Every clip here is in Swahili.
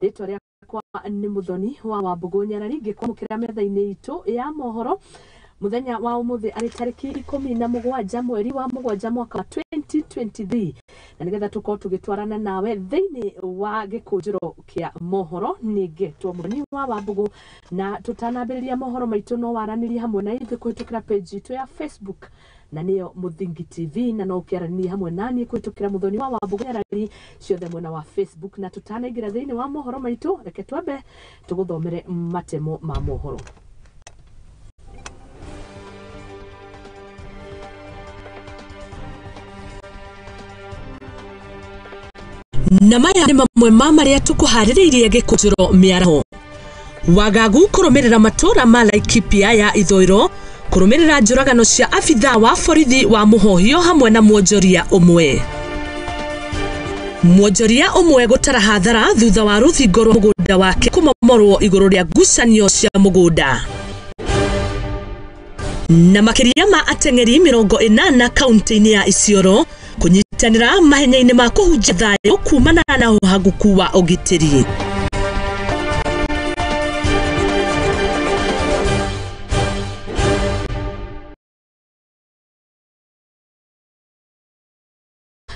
Rĩtwa rĩakwa nĩ Muthoni wa Wambugu Nyarari ngĩkwamũkĩra metha-inĩ itũ ya mohoro muthenya wa ũmũthĩ arĩ tarĩki 17 mweri wa 7 mwaka wa 2023 na nĩgetha tũkorwo tũgĩtwarana nawe thĩinĩ wa gĩkũnjũro kĩa mohoro nĩngetwo Muthoni wa Wambugu na tũtanambĩrĩria mohoro maitũ no waranĩria hamwe na ithuĩ kũhĩtũkĩra page itũ ya Facebook na niyo Muthingi TV na no ũkĩaranĩria hamwe naniĩ kũhĩtũkĩra Muthoni wa Wambugu Nyarari ciothe mwena wa Facebook na tũtanaingĩra thĩinĩ wa mohoro maitũ reke twambe tũgũthomere matemo ma mohoro. Na maya nĩ mamwe ma marĩa tũkũharĩrĩirie gĩkũnjũro mĩaraho. Wagagu kũrũmĩrĩra matũra ma Laikipia ya ithũĩro kũrũmĩrĩra njũragano cia abithaa wa borithi wa Muhohio hamwe na mwonjoria ũmwe. Mwonjoria ũmwe gũtara hathara thutha wa rũthingo rwa mũgũnda wake kũmomorwo igũrũ rĩa ngucanio cia mũgũnda. Na makĩria ma ateng'eri 80 kaunti-inĩ ya Isiolo kũnyitanĩra mahenya-inĩ ma kũhunjia thayũ kumana na ũhaguku wa ũgitĩri.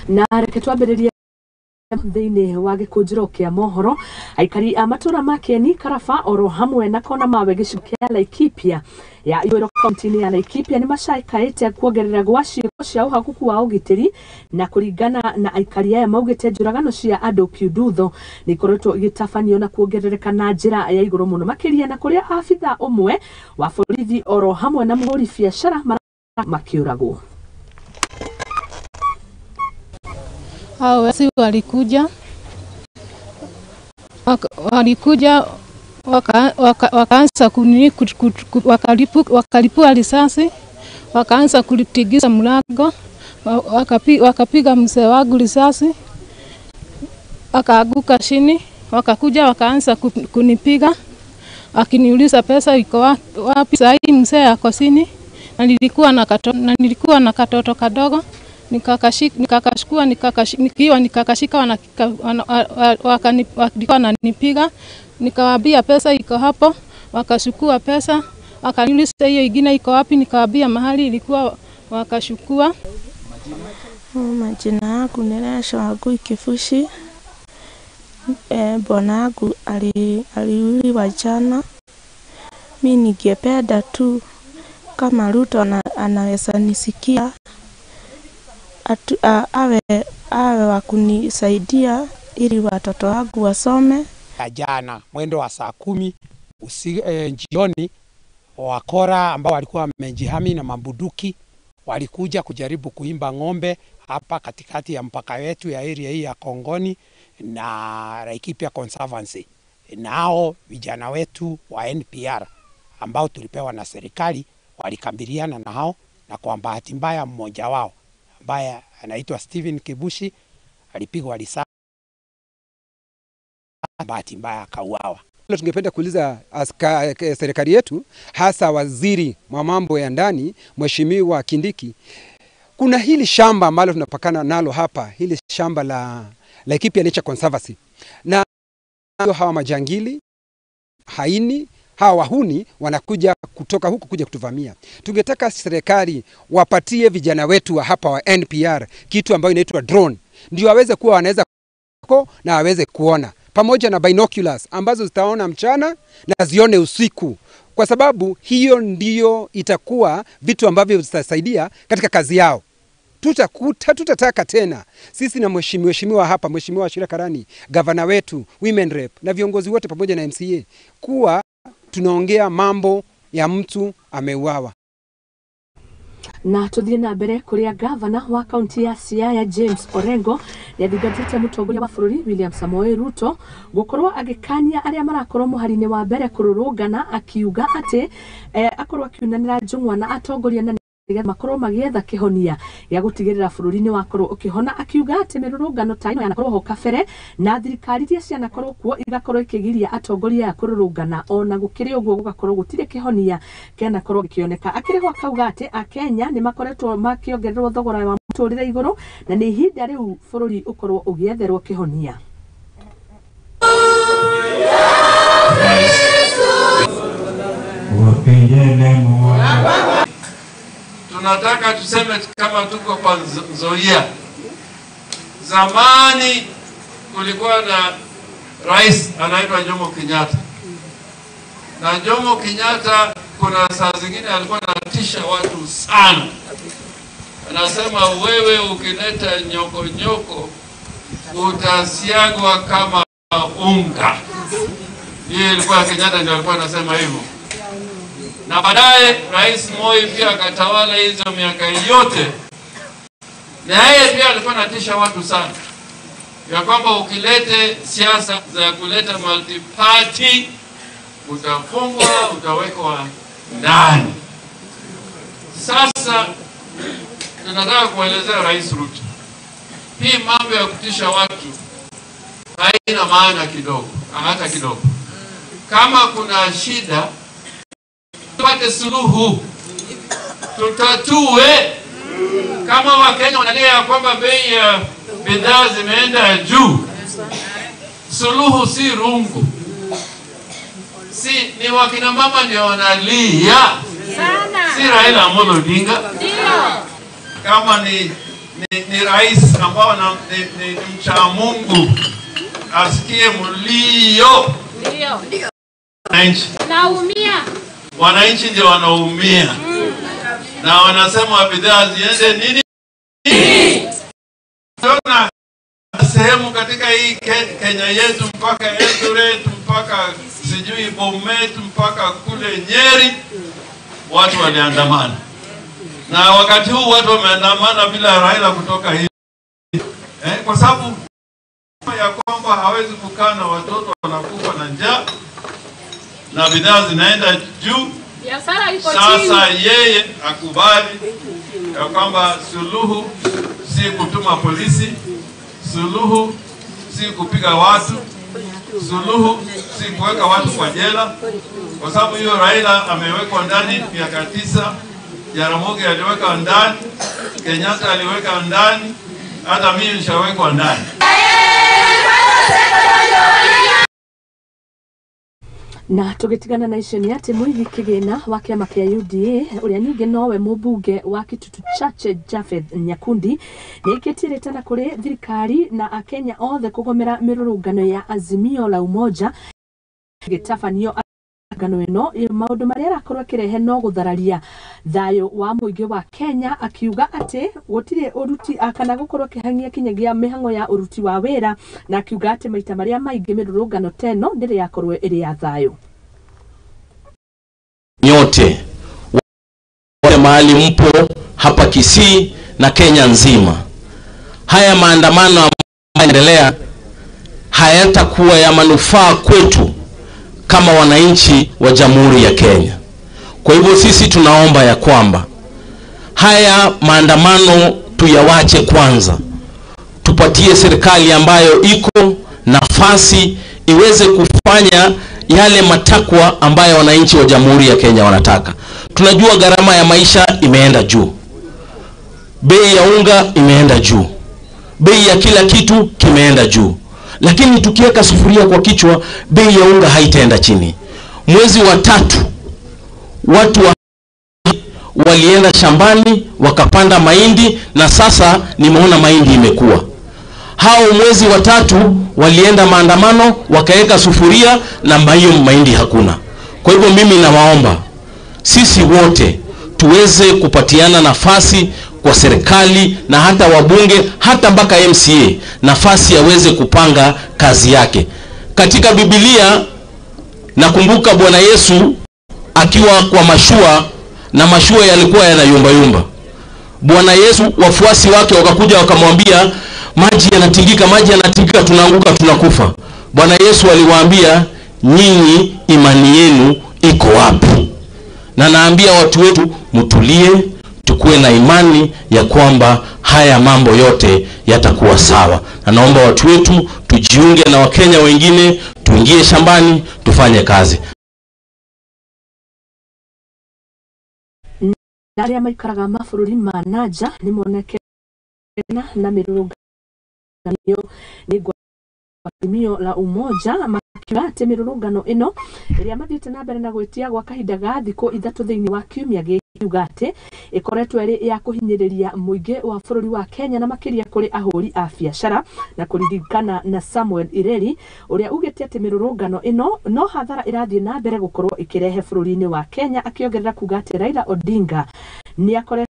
Na reke twambĩrĩrie thĩinĩ wa gĩkũnjũro kĩa mohoro. Aikari a matũra ma Kieni, Karaba oro hamwe na kona mawe gĩcigo kĩa Laikipia ya ithũĩro kaunti-inĩ ya Laikipia nĩ macakaĩte kuongerera gwa ciĩko cia ũhaguku wa ũgitĩri na kũringana na aikari aya maugĩte njũragano cia andũ kiundutho nĩ ikoretwo igĩtabanio na kuongerereka na njĩra ya igũrũ mũno makĩria na kũrĩa abithaa ũmwe wa borithi oro hamwe na mũhũri biacara makĩũragwo. Hao wezi walikuja wakaanza wakalipua risasi, wakaanza kulipigiza mlango, wakapiga mzee wangu risasi, akaaguka chini, wakakuja wakaanza kunipiga, akiniuliza pesa iko wapi. Sasa hii mzee ako chini na nilikuwa na katoto kadogo. Nikakashika wananipiga, nikawaambia pesa iko hapo, wakashukua pesa, wakaniuliza hiyo ingine iko wapi, nikawaambia mahali ilikuwa, wakashukua. Majina yangu ni Wambugu Kifushi. Bwana yangu aliuliwa jana. Mimi ningependa tu kama Ruto anaweza nisikia awe wa kunisaidia ili watoto wangu wasome. Jana mwendo wa saa 10 jioni wakora ambao walikuwa wamejihami na mabuduki walikuja kujaribu kuimba ng'ombe hapa katikati ya mpaka wetu ya area hii ya Kongoni na Laikipia Conservancy. Nao vijana wetu wa NPR ambao tulipewa na serikali walikabiliana na hao, na kwa bahati mbaya mmoja wao ambaye anaitwa Steven Kibushi alipigwa risasi, bahati mbaya akauawa. Tungependa kuuliza serikali yetu, hasa waziri wa mambo ya ndani Mheshimiwa Kindiki, kuna hili shamba ambalo tunapakana nalo hapa, hili shamba la Laikipia Nature Conservancy, na hawa majangili haini hawa wahuni wanakuja kutoka huku kuja kutuvamia. Tungetaka serikali wapatie vijana wetu wa hapa wa NPR kitu ambayo inaitwa drone, ndio waweze kuwa wanaweza na waweze kuona, pamoja na binoculars ambazo zitaona mchana na zione usiku, kwa sababu hiyo ndio itakuwa vitu ambavyo vitasaidia katika kazi yao. Tutataka tena sisi na mheshimiwa hapa, Mheshimiwa Shira Karani, gavana wetu, women rep na viongozi wote pamoja na MCA kuwa tunaongea mambo ya mtu ameuawa. Na tuthiĩ na mbere kũrĩa gavana wa kaunti ya Siaya James Orengo nĩathingatĩte mũtongoria wa bũrũri William Samoei Ruto gũkorwo agĩkania arĩa marakorwo mũhari-inĩ wa mbere kũrũrũngana, akiuga atĩ akorwo akiunanĩra njũng'wa na atongoria na makorwo magĩetha kĩhonia gĩa gũtigĩrĩra bũrũri nĩ wakorwo ũkĩhona, akiuga atĩ mĩrũrũngano ta ĩno yanakorwo ho kabere na thirikari iria cianakorwo kuo igakorwo ikĩgiria atongoria ya kũrũrũngana, ona gũkĩrĩ ũguo gũgakorwo gũtirĩ kĩhonia kĩanakorwo gĩkĩoneka. Akĩrĩ ho akauga atĩ Akenya nĩ makoretwo makĩongererwo thogora wa mũtũrĩre igũrũ na nĩ ihinda rĩu bũrũri ũkorwo ũgĩetherwo kĩhonia. Tunataka tuseme kama tuko kwa Nzoia. Zamani kulikuwa na rais anaitwa Jomo Kenyatta. Na Jomo Kenyatta kuna saa zingine alikuwa anatisha watu sana. Anasema wewe ukileta nyoko utasiagwa kama unga. Hiyo ilikuwa Kenyatta ndio alikuwa anasema hivyo. Na baadaye Rais Moi pia akatawala hizo miaka yote. Na yeye pia alikuwa anatisha watu sana. Ya kwamba ukilete siasa za kuleta multi-party utafungwa, utawekwa ndani. Sasa tunataka kuelezea Rais Ruto. Hii mambo ya kutisha watu haina maana kidogo, hata kidogo. Kama kuna shida tupate suluhu, tutatue. Kama Wakenya wanalia kwamba bei ya bidhaa zimeenda juu, suluhu si rungu. Si ni wakina mama ndio wanalia sana, si Raila Amolo Odinga. Kama ni rais ambao ni mcha Mungu, asikie mlio. Ndio. Naumia. Wananchi ndio wanaumia. Na wanasema bidhaa ziende nini? Tuna sehemu katika hii Kenya yetu mpaka Eldoret, mpaka sijui Bomet, mpaka kule Nyeri watu waliandamana. Na wakati huu watu wameandamana bila Raila kutoka hii. Kwa sababu ya kwamba hawezi kukaa na watoto wanakufa na njaa na bidhaa zinaenda juu. Sasa yeye akubali ya kwamba suluhu si kutuma polisi, suluhu si kupiga watu, suluhu si kuweka watu kwa jela. Kwa sababu hiyo Raila amewekwa ndani miaka 9, Jaramogi aliweka ndani, Kenyatta aliweka ndani, hata mimi nishawekwa ndani. Na tugitigana na icio ni ati Muithi Kigina wa kiama kia UDA uria ninge nowe mubunge wa Kitutu Chache Jafeth Nyakundi ni ikitirite na kuri thirikari na Akenya othe kugomera mirurungano ya Azimio la Umoja gitafanio ngano ino maundu maria arakorwo kirehe no guthararia thayo wa muingi wa Kenya, akiuga ati gutire uruti kana gukorwo kihangia kinyagia mihango ya uruti wa wira, na akiuga ati maita maria maingi mirurungano teno ndiri yakorwo iri ya thayo. Nyote wote mahali mpo hapa Kisii na Kenya nzima, haya maandamano yanaendelea hayatakuwa ya manufaa kwetu kama wananchi wa Jamhuri ya Kenya. Kwa hivyo sisi tunaomba ya kwamba haya maandamano tuyawache kwanza, tupatie serikali ambayo iko nafasi iweze kufanya yale matakwa ambayo wananchi wa Jamhuri ya Kenya wanataka. Tunajua gharama ya maisha imeenda juu, bei ya unga imeenda juu, bei ya kila kitu kimeenda juu. Lakini tukiweka sufuria kwa kichwa, bei ya unga haitaenda chini. Mwezi wa 3 watu walienda shambani wakapanda mahindi, na sasa nimeona mahindi imekuwa. Hao mwezi wa 3 walienda maandamano wakaweka sufuria na mahindi hakuna. Kwa hivyo mimi nawaomba sisi wote tuweze kupatiana nafasi kwa serikali na hata wabunge, hata mpaka MCA, nafasi yaweze kupanga kazi yake. Katika Biblia nakumbuka Bwana Yesu akiwa kwa mashua, na mashua yalikuwa yanayumba yumba. Bwana Yesu wafuasi wake wakakuja wakamwambia, maji yanatingika, tunaanguka, tunakufa. Bwana Yesu aliwaambia, nyinyi imani yenu iko wapi? Na naambia watu wetu mtulie, tukue na imani ya kwamba haya mambo yote yatakuwa sawa. Na naomba watu wetu tujiunge na Wakenya wengine, tuingie shambani, tufanye kazi. Aria maikaraga mabũrũri ma nanja ni monekana na mirurungano ni Azimio la Umoja kiwate mirurungano ino iria mathiite na mbere na gwitia gwa kahinda ga thikũ 3 thiini wa kiumia giugate ikoretwo iri ya kuhinyiriria muingi wa bururi wa Kenya na makiria kuri ahuri a biashara na kuririkana na Samuel Ireri uria ugite ati mirurungano ino no hathara irathie na mbere gukorwo ikirehe bururi-ini wa Kenya akiongerera kuga ati Raila Odinga ni akore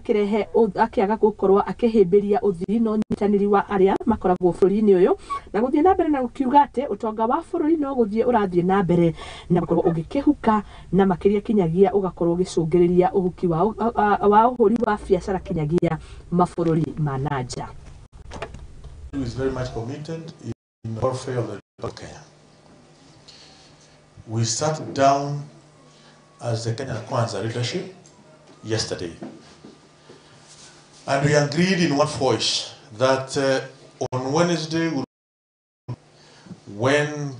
kirehe akiaga gukorwo akihimbiria uthiri no nyitaniri wa aria makoragwo bururi-ini uyu na guthie na mbere na gukiuga ati utonga wa bururi no guthie urathie na mbere na gukorwo ugikihuka na makiria kinyagia ugakorwo ugicungiriria uhuki wa uhuri wa biashara kinyagia mabururi manaja. Is very much committed in the warfare of the people of Kenya. We sat down as the Kenya Kwanza leadership yesterday. And we agreed in one voice that on Wednesday, when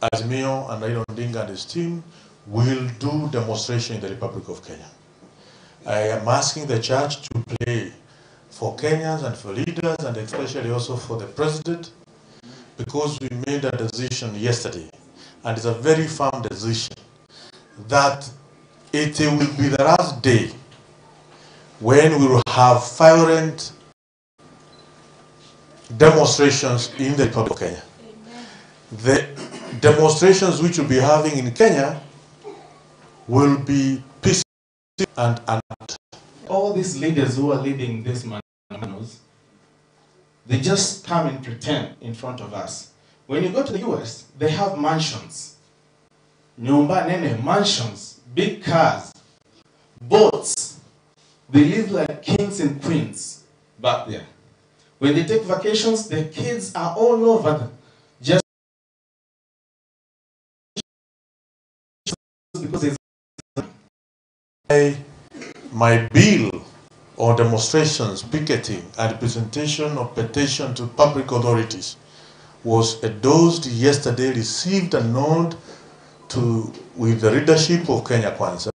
Azimio and Raila Odinga and his team will do demonstration in the Republic of Kenya, I am asking the church to play for Kenyans and for leaders and especially also for the president, because we made a decision yesterday, and it's a very firm decision, that it will be the last day when we will have violent demonstrations in the Republic of Kenya. The demonstrations which we'll be having in Kenya will be peaceful and unarmed. All these leaders who are leading these manuals, they just come and pretend in front of us. When you go to the US, they have mansions. Nyumba nene, mansions, big cars, boats. They live like kings and queens back there. When they take vacations, the kids are all over them. Just because my bill on demonstrations, picketing, and presentation of petition to public authorities was endorsed yesterday, received a nod with the leadership of Kenya Kwanza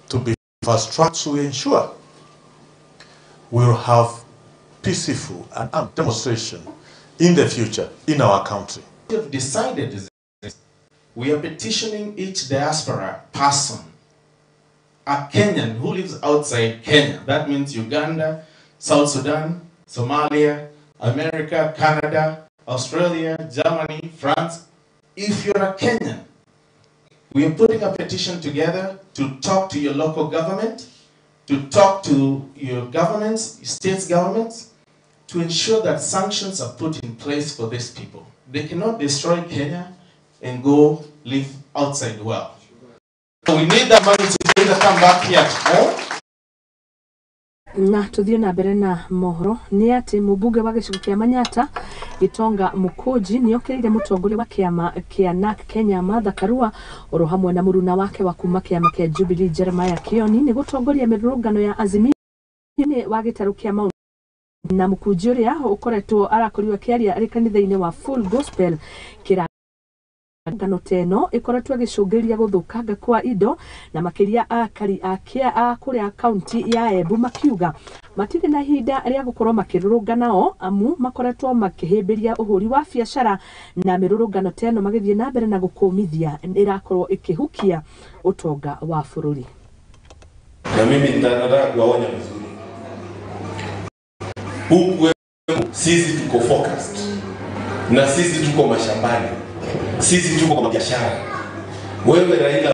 to be fast tracked to ensure we'll have peaceful and armed demonstration in the future in our country. We have decided this. We are petitioning each diaspora person, a Kenyan who lives outside Kenya. That means Uganda, South Sudan, Somalia, America, Canada, Australia, Germany, France. If you're a Kenyan, we are putting a petition together to talk to your local government, to talk to your governments, states governments, to ensure that sanctions are put in place for these people. They cannot destroy Kenya and go live outside the world. So we need that money to come back here at home. Na tuthie na mbere na mohoro ni ati mubunge wa gicigo kia Manyata Gitonga Mukuji ni okirire mutongoria wa kiama kia NARC Kenya Martha Karua oro hamwe na muruna wake wa kuma kiama kia Jubilee Jeremiah Kioni ni gutongoria mirurungano ya Azimio ni wa gitaru kia Mount na Mukuji uria ukoretwo arakoriwa kiaria ari kanitha-ini wa Full Gospel kira ngano teno ikoretwo gicungiria guthukanga kwa indo na makiria akari akia a kuria county ya Embu makiuga matire na hinda ria gukorwo makirurungana amu makoretwo makihimbiria uhuri wa biashara na mirurungano teno magithie na mbere na gukumithia irakorwo ikihukia utonga wa bururi. Na mimi nataka kuwaonya vizuri. Huku sisi tuko focused na sisi tuko mashambani. Sisi tuko kwa biashara. Wewe Raila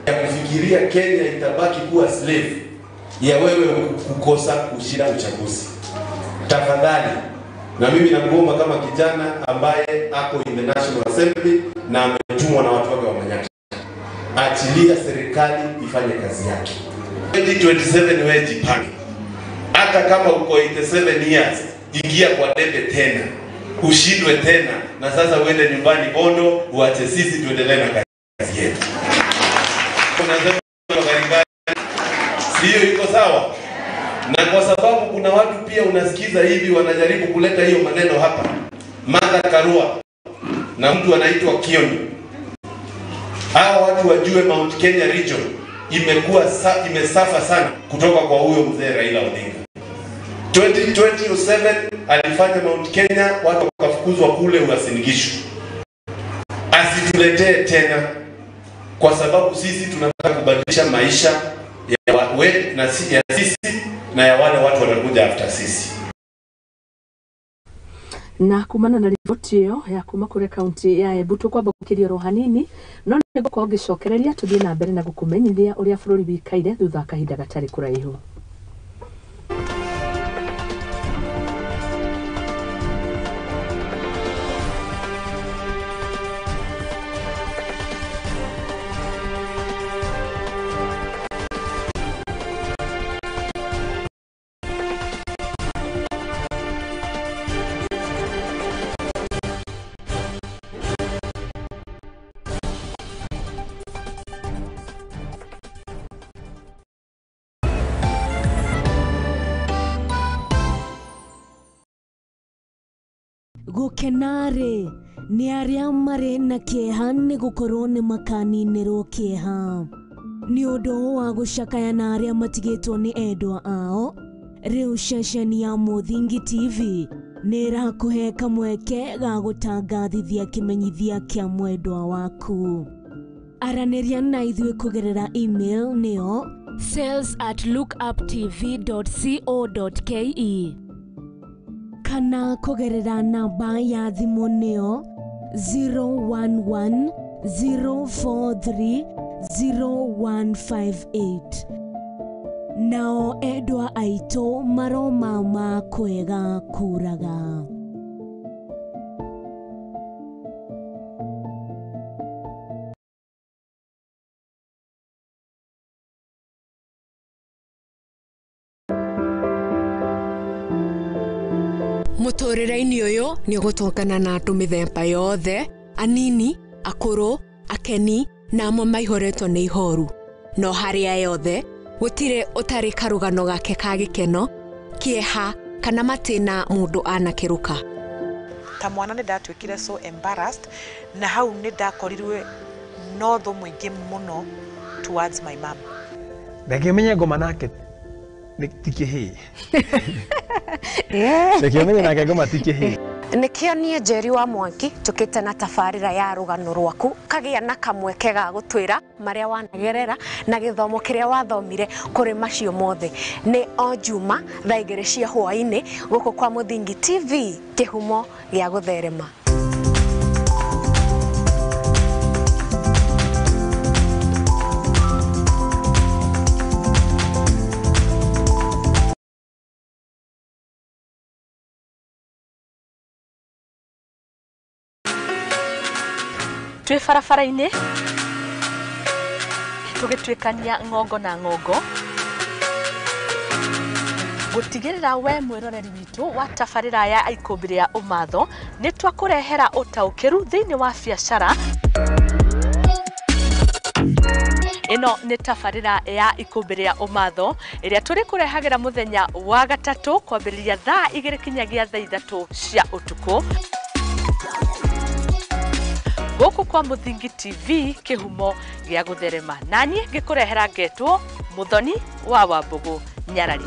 ya kufikiria Kenya itabaki kuwa slave ya wewe kukosa kushinda uchaguzi. Tafadhali, na mimi nakuomba kama kijana ambaye ako in the National Assembly na ametumwa na watu wake wa Manyata, achilia serikali ifanye kazi yake. 2027 wewe jipange. Hata kama uko 87 years, ingia kwa debe tena. Ushindwe tena na sasa uende nyumbani Bondo uache sisi tuendelee na kazi yetu. Unasema garibani sio iko sawa? Na kwa sababu kuna watu pia unasikiza hivi wanajaribu kuleta hiyo maneno hapa. Martha Karua na mtu anaitwa Kioni. Hao watu wajue Mount Kenya region imesafa sana kutoka kwa huyo mzee Raila Odinga. 2027 alifanya Mount Kenya, watu wakafukuzwa kule Uasin Gishu. Asituletee tena, kwa sababu sisi tunataka kubadilisha maisha ya watu wetu na sisi na ya wale watu wanakuja after sisi. Na kumana na riboti iyo ya kuma kure kaunti ya Embu tukwamba gukiria rohanini no niguo ko gicokereria tuthie na mbere na gukumenyithia uria bururi wikaire thutha kahinda gatari kuraihu. Gukenare ni aria mari na kieha ni gukorwo ni makaninirwo kieha ni undu wa gucakaya na aria matigitwo ni endwa ao. Riu ceceni ya Muthingi TV ni irakuhe kamweke ga gutangathithia kimenyithia kia mwendwa waku. Araniria na ithui kugerera email nio sales@lookuptv.co.ke kana kugerera namba ya thimu nio 01104300158. Nao endwa aito maroma ma kwega kuraga. Mutorere-ini uyu ni gutongana na andu mithemba yothe, anini, akuru, akeni na amwe maihoretwo ni ihoru. No haria yothe gutire utari karugano gake ka gikeno, kieha kana matina mundu anakiruka. Ta mwana ni ndatwikire so embarrassed na hau ni ndakorirwe no tho mwingi muno towards my mom. Ndakimenya ngoma nake tikihi. Ndakimenya nake ngoma tikihi. Nikio nie Njeri wa Mwangi tukite na tafarira ya rugano rwaku kagia na kamweke ga gutwira maria wanagerera na githomo kiria wathomire kuri macio mothe. Ni o Juma thaa 2 cia hwaini guku kwa Muthingi TV kihumo gia gutherema. Twi barabara-ini tugitwikania ngongo na ngongo gutigirira we mwiroreri witu wa tabarira ya ikumbiri ya umatho ni twakurehera utaukiru thiini wa biacara. Ino ni tabarira ya ikumbiri ya umatho iria turi kurehagira muthenya wa gatatu kwambiriria thaa 2 kinyagia thaa 3 cia utuku guku kwa Muthingi TV kihumo gia gutherema. Nani gikurehera ngetwo Muthoni wa Wambugu Nyarari.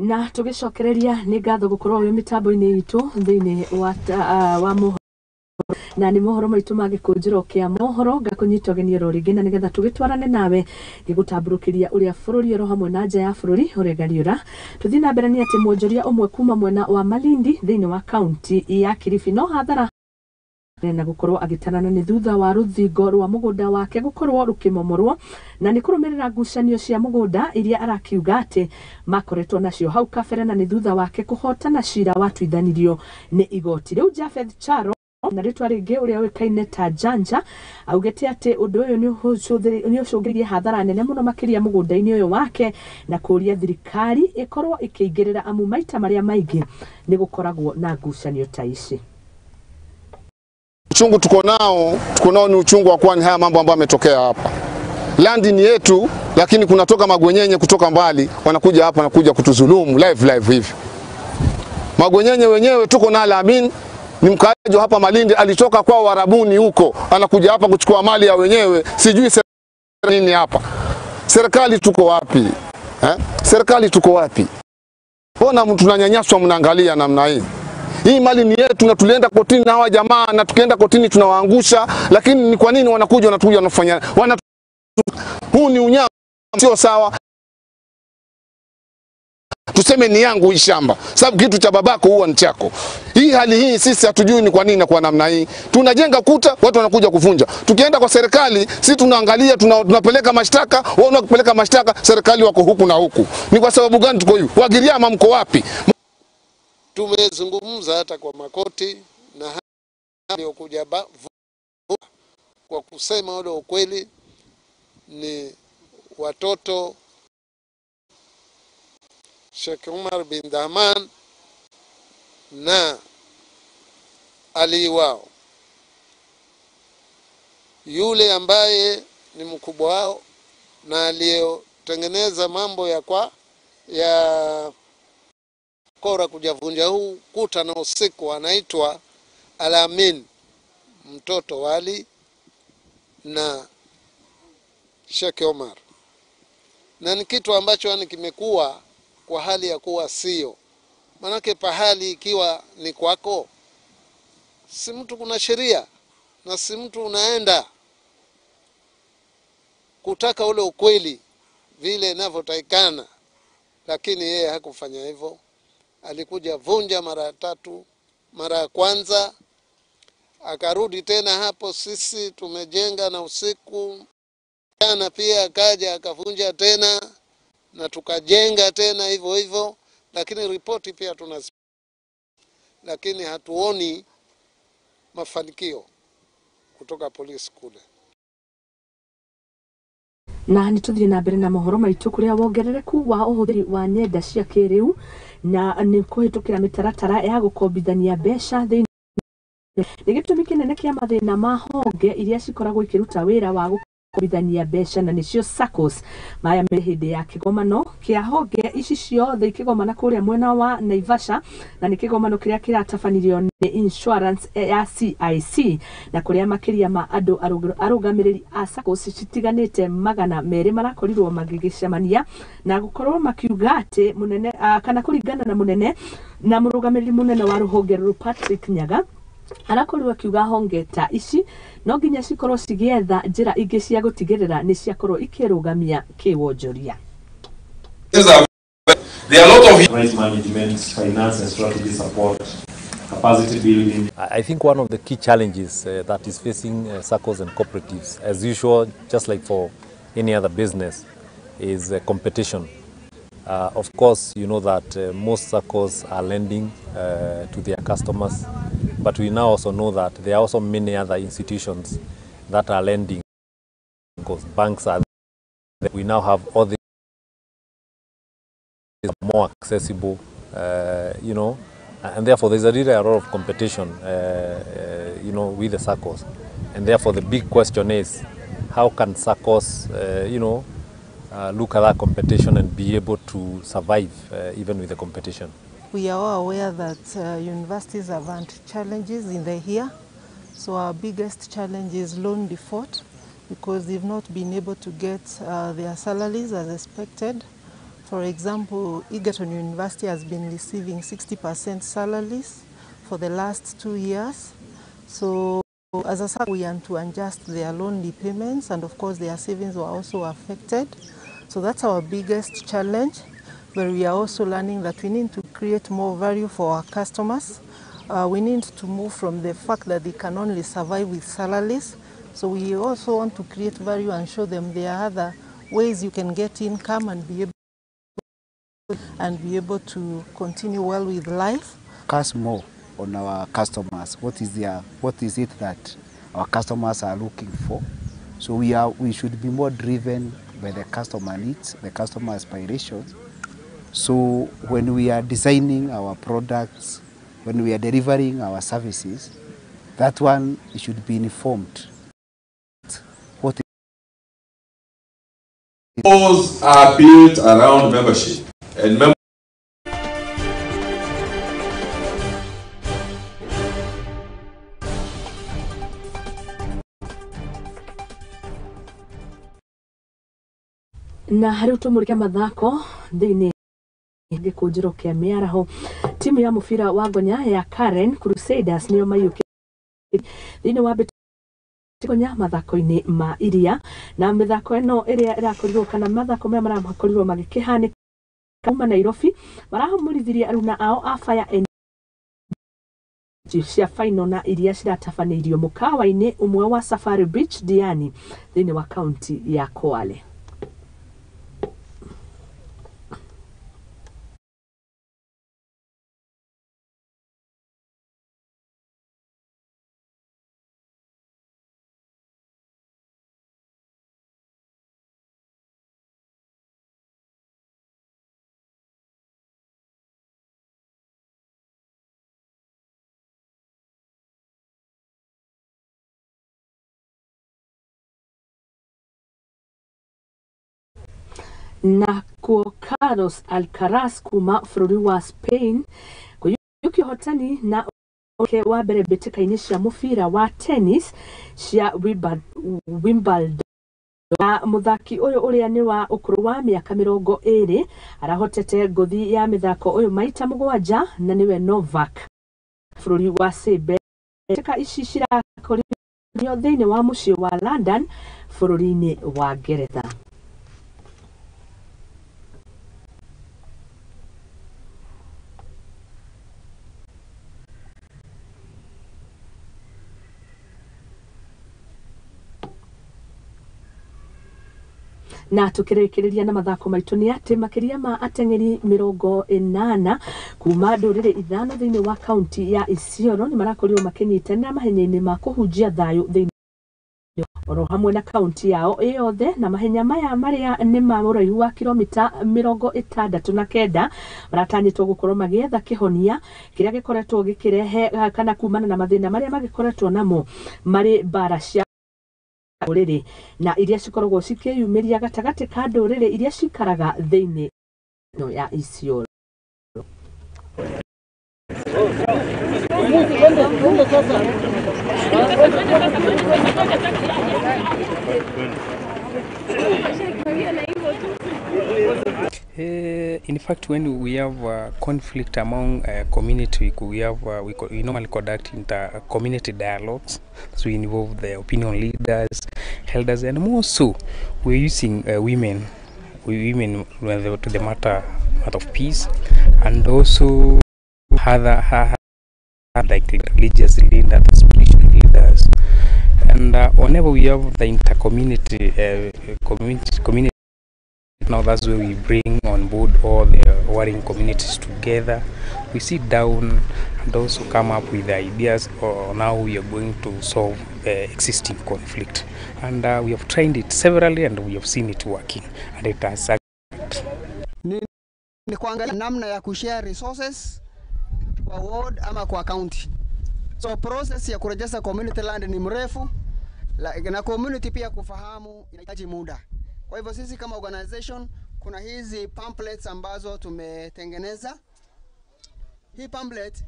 Na tugicokereria ni ngatho gukorwo wi mitambo-ini itu thiini wa mohoro na ni mohoro maitu magikunjuro kia mohoro ngakunyitogeniero ringi na nigetha tugitwarane nawe gigutamburukiria uria bururi ro hamwe na nja ya bururi uregariura tuthi na mbere ni ati mwonjoria umwe kuma mwena wa Malindi thiini wa kaunti ya Kilifi no hathara na gukorwo agitanana ni thutha wa ruthingo rwa mugunda wake gukorwo rukimomorwo na ni kurumirira ngucanio cia mugunda iria arakiuga ati makoretwo nacio hau kabere na ni thutha wake kuhotana cira watuithanirio ni igoti riu Jafeth Charo na ritwa ringi uria wikaine ta Janja augete ati undu uyu ni ucungiririe hathara nene muno makiria mugunda-ini uyu wake na kuria thirikari ikorwo ikiingirira amu maita maria maingi ni gukoragwo na ngucanio ta ici. Uchungu tuko nao ni uchungu wa kwani haya mambo ambayo yametokea hapa. Landi ni yetu, lakini kunatoka magwenyenye kutoka mbali wanakuja hapa na kuja kutuzulumu live hivi. Magwenyenye wenyewe tuko na Alamin ni mkaaji hapa Malindi, alitoka kwa Warabuni huko anakuja hapa kuchukua mali ya wenyewe. Sijui serikali nini hapa. Serikali tuko wapi? Serikali tuko wapi? Mbona mtu tunanyanyaswa mnaangalia namna hii? Hii mali ni yetu na tulienda kotini na hawa jamaa na tukienda kotini tunawaangusha, lakini ni kwa nini wanakuja wanafanya huu ni unyama, sio sawa. Tuseme ni yangu hii shamba, sababu kitu cha babako huwa ni chako. Hii hali hii sisi hatujui ni kwa nini na kwa namna hii. Tunajenga kuta, watu wanakuja kuvunja. Tukienda kwa serikali, sisi tunaangalia, tunapeleka mashtaka, wao wanapeleka mashtaka, serikali wako huku na huku. Ni kwa sababu gani tuko hivi? Wagiriama mko wapi? Tumezungumza hata kwa makoti na waliokuja kwa kusema ule ukweli ni watoto Sheikh Umar bin Dahman na Ali wao, yule ambaye ni mkubwa wao na aliyotengeneza mambo ya kora kujavunja huu kuta na usiku anaitwa Alamin, mtoto wali na Sheikh Omar. Na ni kitu ambacho yani kimekuwa kwa hali ya kuwa sio. Manake pahali ikiwa ni kwako, si mtu kuna sheria na si mtu unaenda kutaka ule ukweli vile inavyotakikana, lakini yeye hakufanya hivyo. Alikuja vunja mara 3, mara ya kwanza akarudi tena hapo, sisi tumejenga na usiku jana pia akaja akavunja tena na tukajenga tena hivyo, lakini ripoti pia lakini hatuoni mafanikio kutoka polisi kule. Na nituthie na mbere na mohoro maitu kuria wongerereku wa uhuthiri wa nyenda cia kiriu na ni kuhitukira mitaratara ya gukombithania mbeca thiini ni gitumi kinene kia mathina ma honge iria cikoragwo ikiruta wira wa gukombithania mbeca na nicio SACCOs maya me hindi ya kigomano kia honge ici ciothe ikigomana kuria mwena wa Naivasha na ni kigomano kiria kiratabanirio ni insurance ya CIC na kuria makiria ma andu arugamiriri a SACCOs citiganite magana meri marakorirwo magigicemania na gukorwo makiuga ati munene kana kuringana na munene na murugamiriri munene wa ruhonge Patrick Nyaga arakorirwo akiuga honge ta ici no nginya cikorwo cigietha njira ingi cia gutigirira ni ciakorwo ikirugamia kiwonjoria. There are a lot of risk management, finance and strategy support, capacity building. I think one of the key challenges that is facing SACCOs and cooperatives, as usual, just like for any other business, is competition. Of course, you know that most SACCOs are lending to their customers, but we now also know that there are also many other institutions that are lending, because banks are there. We now have all the more accessible, you know, and therefore there's really a lot of competition, you know, with the SACCOs, and therefore the big question is, how can SACCOs, you know, look at that competition and be able to survive even with the competition? We are all aware that universities have had challenges in the year, so our biggest challenge is loan default, because they've not been able to get their salaries as expected. For example, Egerton University has been receiving 60% salaries for the last 2 years. So as a SACCO, we had to adjust their loan repayments, and of course their savings were also affected. So that's our biggest challenge, but we are also learning that we need to create more value for our customers. We need to move from the fact that they can only survive with salaries. So we also want to create value and show them there are other ways you can get income and be able to continue well with life. Focus more on our customers. What is it that our customers are looking for? So we should be more driven by the customer needs, the customer aspirations. So when we are designing our products, when we are delivering our services, that one should be informed. What Laws are built around membership, and na harä å tå må rä ke mathako thä-inä gä kia miaraho timu ya mubira wa Gonya ya Karen Crusaders nio maiyå thä-inä wa Gonya mathako-inä ma iria na mĩthako ĩno ĩrĩa ĩrakorirwo kana mathako marĩa marakorirwo magĩkĩhanĩka kuma Nairobi marahũmũrithirie aruna ao a Fire cia final na iria ciratabanĩirio mũkawa-inĩ ũmwe wa Safari Beach Diani thĩ-inĩ wa kaunti ya Kwale. Na kuo Carlos Alcaraz kuma bũrũri wa Spain kũiyũkia ũhotani na ũke wa mbere mbĩtĩka-inĩ cia mũbira wa tennis cia Wimbledon. Na mũthaki ũyũ ũrĩa nĩ wa ũkũrũ wa mĩaka 20 arahotete ngũthi ya mĩthako ũyũ maita 7 na nĩwe Novak bũrũri wa Serbia. Mbĩtĩka ici cirakorirwo thĩinĩ wa mũciĩ wa London bũrũri-inĩ wa Ngeretha. Na tukĩrĩkĩrĩria na mathako maitũ nĩ atĩ makĩria ma ateng'eri 80 kuma ndũrĩrĩ 5 thĩinĩ wa kaunti ya Isiolo nĩ marakorirwo makĩnyitanĩra mahenya-inĩ ma kũhunjia thayũ thĩinĩ oro hamwe na kaunti yao yothe, na mahenya maya marĩa nĩ ma ũraihu wa kilomita 69 maratanyĩtwo gũkorwo magĩetha kĩhonia kĩrĩa gĩkoretwo gĩkĩrehe kana kumana na mathĩna marĩa magĩkoretwo namo marĩ mbara cia ndũrĩrĩ na iria cikoragwo cikĩyumĩria gatagatĩ ka ndũrĩrĩ iria cikaraga thĩinĩ ya Isiolo. In fact, when we have conflict among community, we normally conduct inter-community dialogues. So we involve the opinion leaders, elders, and more so, we're using women to the matter of peace, and also other like religious leaders, spiritual leaders, and whenever we have the inter-community community. Now that's where we bring on board all the warring communities together. We sit down and also come up with ideas on how we are going to solve the existing conflict. And we have tried it severally and we have seen it working. And it has ni kuangalia namna ya kushare resources kwa ward ama kwa county. So process ya kurejesha community land ni mrefu na community pia kufahamu inahitaji muda. Kwa hivyo sisi kama organization kuna hizi pamphlets ambazo tumetengeneza. Hii pamphlet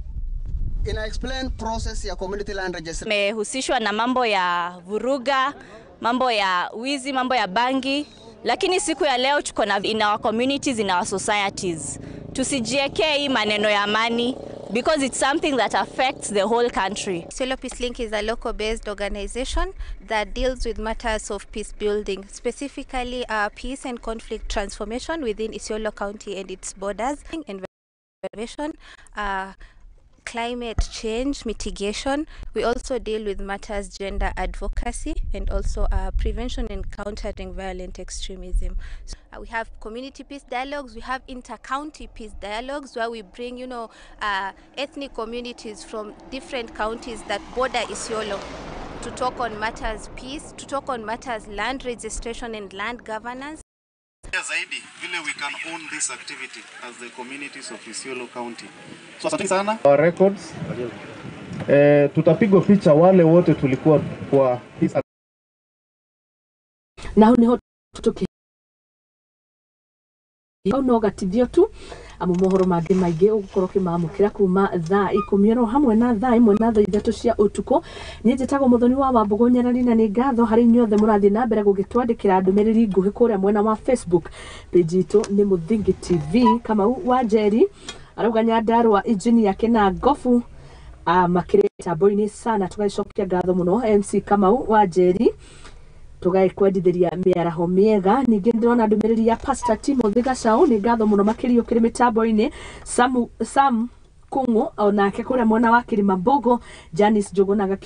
ina explain process ya community land registration. Tumehusishwa na mambo ya vuruga, mambo ya wizi, mambo ya bangi Lakini siku ya leo tuko na in our communities, in our societies. Tusijiekee hii maneno ya amani because it's something that affects the whole country. Isiolo Peace Link is a local-based organization that deals with matters of peace building, specifically peace and conflict transformation within Isiolo County and its borders, environment, climate change mitigation. We also deal with matters gender advocacy and also prevention and countering violent extremism. So, we have community peace dialogues, we have inter-county peace dialogues where we bring, ethnic communities from different counties that border Isiolo to talk on matters peace, to talk on matters land registration and land governance. Zaidi vile we can own this activity as the communities of Isiolo County. So asante sana. Our records. Tutapigwa picha wale wote tulikuwa kwa hisa. Na niho tutuki no gatithio tu amu mohoro mangĩ maingĩ ũgũkorwo kĩmamũkĩra kuma thaa 10 hamwe na thaa 1 na thaa 3 cia ũtukũ. Niĩ njĩtagwo Muthoni wa Wambugu Nyarari na nĩ ngatho harĩ inyuothe mũrathiĩ na mbere gũgĩtwandĩkĩra ndũmĩrĩri nguhĩ kũrĩa mwena wa Facebook. Page itũ nĩ Muthingi TV. Kamau wa Njeri arauga Nyandarua injini yake na ngofu makĩrĩ tambo-inĩ sana. Tũgacokia ngatho mũno MC Kamau wa Njeri, tugakwendithĩria mĩaraho mĩega. Ningĩ ndĩrona ndũmĩrĩri ya Pastor Timothy Gacau, nĩ ngatho mũno makĩrio kĩrĩ mĩtambo-inĩ. Sam Kungu onake kũrĩa mwena wa Kirimambogo. Janice Njogonaga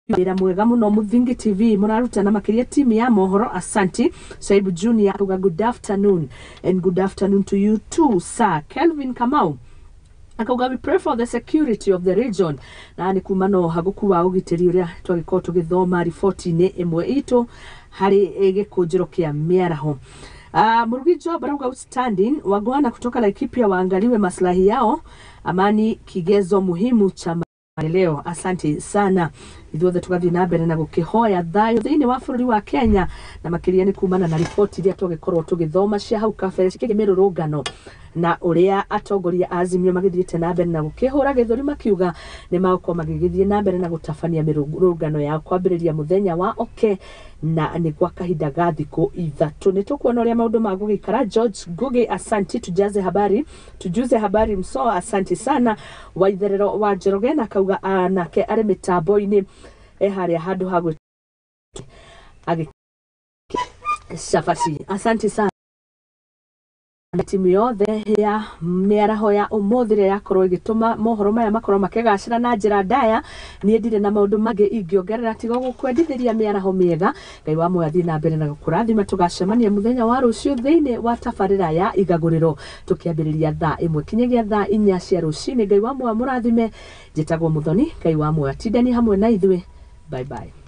wĩra mwega mũno Muthingi TV, mũrarutana makĩria timu ya mohoro. Asanti. Saibu Junior auga good afternoon and good afternoon to you too sir. Kelvin Kamau akauga we pray for the security of the region. Na nĩ kuma no hagukuwa ũgitĩri ũrĩa twagĩkorwo tũgĩthoma riboti-inĩ ĩmwe itũ harĩ gĩkũnjĩro kĩa mĩaraho. Murugi Job arauga outstanding, wagwana kutoka Laikipia waangaliwe maslahi yao, amani kigezo muhimu cha maendeleo. Asante sana. Ithuothe tugathiĩ na mbere na gũkĩhoya thayũ thĩinĩ wa bũrũri wa Kenya, na makĩria nĩ kumana na riboti iria tũgĩkorwo tũgĩthoma cia hau kabere cikĩgĩ mĩrũrũngano na ũrĩa atongoria Azimio magĩthiĩte na mbere na gũkĩhũra gĩthũri makiuga nĩ magũkorwo magĩgĩthiĩ na mbere na gũtabania mĩrũrũngano ya kwambĩrĩria mũthenya wa oke na nĩ gwa kahinda ga thikũ ithatũ. Nĩ tũkuona ũrĩa maũndũ magũgĩikara. George Ngugi asanti, tujuze habari mso. Asanti sana. Waitherero wa Njoroge na kauga nake arĩ mĩtambo-inĩ harĩa handũ ha Shafasi. Asante sana timu yothe ya mĩaraho ya ũmũthĩ ĩrĩa yakorwo ĩgĩtũma mohoro maya makorwo makĩgacĩra na njĩra ndaya. Niĩ ndirĩ na maũndũ mangĩ ingĩongerera tiga gũkwendithĩria mĩaraho mĩega. Ngai wa moyo athiĩ na mbere na gũkũrathima. Tũgacemania mũthenya wa rũciũ thĩinĩ wa tabarĩra ya igagũrĩro tũkĩambĩrĩria thaa 1 kinyagia thaa 4 cia rũcinĩ. Ngai wa moyo mũrathime. Njĩtagwo Muthoni. Ngai wa moyo atindani hamwe na ithuĩ. Bye bye.